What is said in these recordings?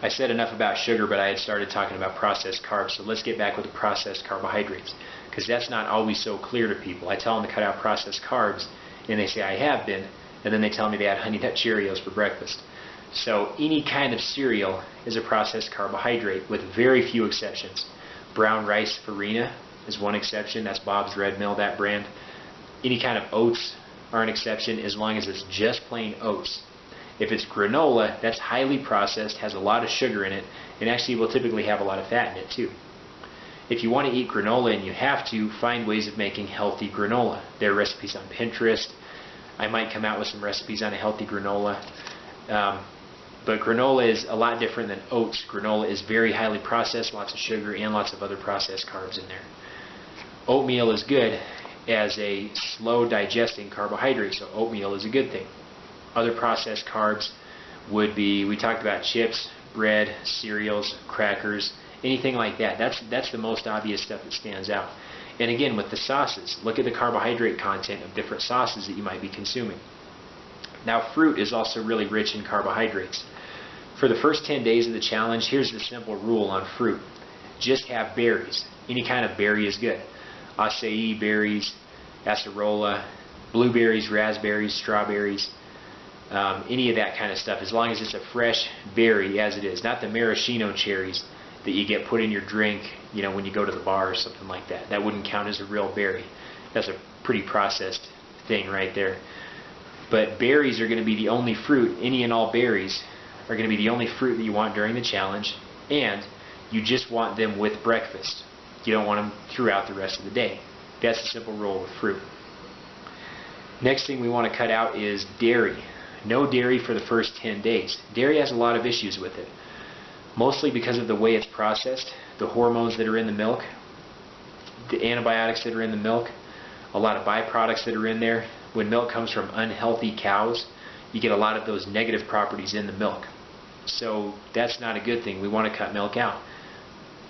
I said enough about sugar, but I had started talking about processed carbs, so let's get back with the processed carbohydrates, because that's not always so clear to people. I tell them to cut out processed carbs, and they say I have been, and then they tell me they had Honey Nut Cheerios for breakfast. So any kind of cereal is a processed carbohydrate with very few exceptions. Brown rice farina is one exception. That's Bob's Red Mill, that brand. Any kind of oats are an exception as long as it's just plain oats. If it's granola, that's highly processed, has a lot of sugar in it, and actually will typically have a lot of fat in it too. If you want to eat granola, and you have to, find ways of making healthy granola. There are recipes on Pinterest. I might come out with some recipes on a healthy granola. But granola is a lot different than oats. Granola is very highly processed, lots of sugar, and lots of other processed carbs in there. Oatmeal is good as a slow digesting carbohydrate, so oatmeal is a good thing. Other processed carbs would be, we talked about chips, bread, cereals, crackers, anything like that. That's the most obvious stuff that stands out. And again, with the sauces, look at the carbohydrate content of different sauces that you might be consuming. Now, fruit is also really rich in carbohydrates. For the first 10 days of the challenge, here's the simple rule on fruit. Just have berries. Any kind of berry is good. Acai berries, acerola, blueberries, raspberries, strawberries, any of that kind of stuff, as long as it's a fresh berry as it is, not the maraschino cherries that you get put in your drink, you know, when you go to the bar or something like that. That wouldn't count as a real berry. That's a pretty processed thing right there. But berries are going to be the only fruit, any and all berries are going to be the only fruit that you want during the challenge, and you just want them with breakfast. You don't want them throughout the rest of the day. That's the simple rule with fruit. Next thing we want to cut out is dairy. No dairy for the first 10 days. Dairy has a lot of issues with it, mostly because of the way it's processed, the hormones that are in the milk, the antibiotics that are in the milk, a lot of byproducts that are in there. When milk comes from unhealthy cows, you get a lot of those negative properties in the milk. So that's not a good thing. We want to cut milk out.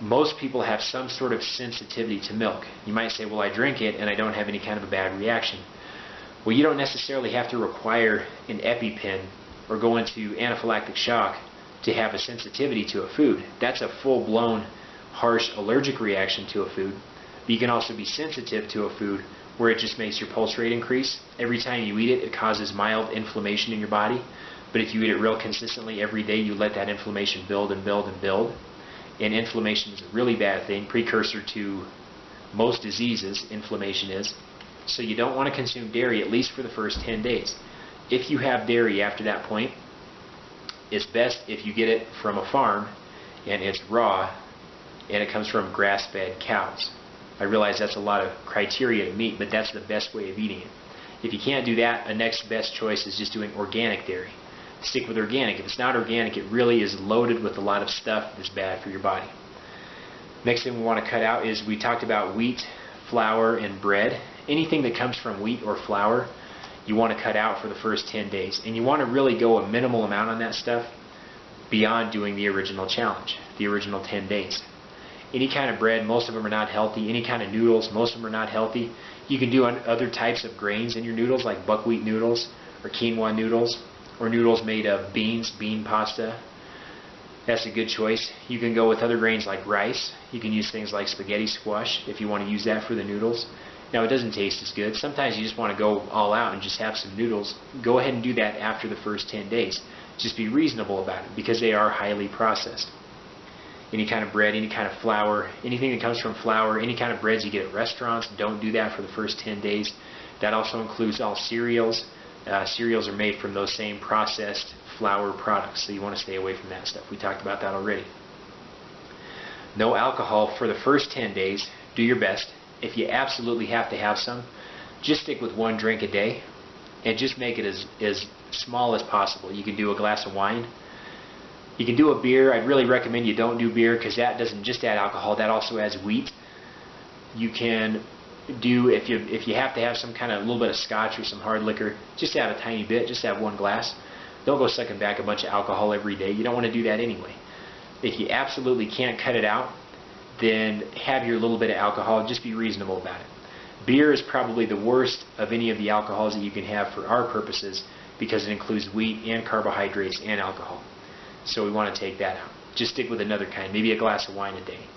Most people have some sort of sensitivity to milk. You might say, well, I drink it and I don't have any kind of a bad reaction. Well, you don't necessarily have to require an EpiPen or go into anaphylactic shock to have a sensitivity to a food. That's a full-blown, harsh allergic reaction to a food. But you can also be sensitive to a food where it just makes your pulse rate increase. Every time you eat it, it causes mild inflammation in your body. But if you eat it real consistently every day, you let that inflammation build and build and build. And inflammation is a really bad thing, precursor to most diseases, inflammation is. So you don't want to consume dairy at least for the first 10 days. If you have dairy after that point, it's best if you get it from a farm and it's raw and it comes from grass-fed cows. I realize that's a lot of criteria to meet, but that's the best way of eating it. If you can't do that, a next best choice is just doing organic dairy. Stick with organic. If it's not organic, it really is loaded with a lot of stuff that's bad for your body. Next thing we want to cut out is, we talked about wheat, flour, and bread. Anything that comes from wheat or flour, you want to cut out for the first 10 days. And you want to really go a minimal amount on that stuff beyond doing the original challenge, the original 10 days. Any kind of bread, most of them are not healthy. Any kind of noodles, most of them are not healthy. You can do other types of grains in your noodles, like buckwheat noodles or quinoa noodles, or noodles made of beans, bean pasta. That's a good choice. You can go with other grains like rice. You can use things like spaghetti squash if you want to use that for the noodles. Now, it doesn't taste as good. Sometimes you just want to go all out and just have some noodles. Go ahead and do that after the first 10 days. Just be reasonable about it, because they are highly processed. Any kind of bread, any kind of flour, anything that comes from flour, any kind of breads you get at restaurants, don't do that for the first 10 days. That also includes all cereals. Cereals are made from those same processed flour products, so you want to stay away from that stuff. We talked about that already. No alcohol for the first 10 days. Do your best. If you absolutely have to have some, just stick with 1 drink a day and just make it as small as possible. You can do a glass of wine. You can do a beer. I'd really recommend you don't do beer, because that doesn't just add alcohol, that also adds wheat. You can do, if you have to have some kind of, a little bit of scotch or some hard liquor, just add a tiny bit, just have 1 glass. Don't go sucking back a bunch of alcohol every day. You don't want to do that anyway. If you absolutely can't cut it out, then have your little bit of alcohol. Just be reasonable about it. Beer is probably the worst of any of the alcohols that you can have for our purposes, because it includes wheat and carbohydrates and alcohol. So we want to take that out. Just stick with another kind, maybe a glass of wine a day.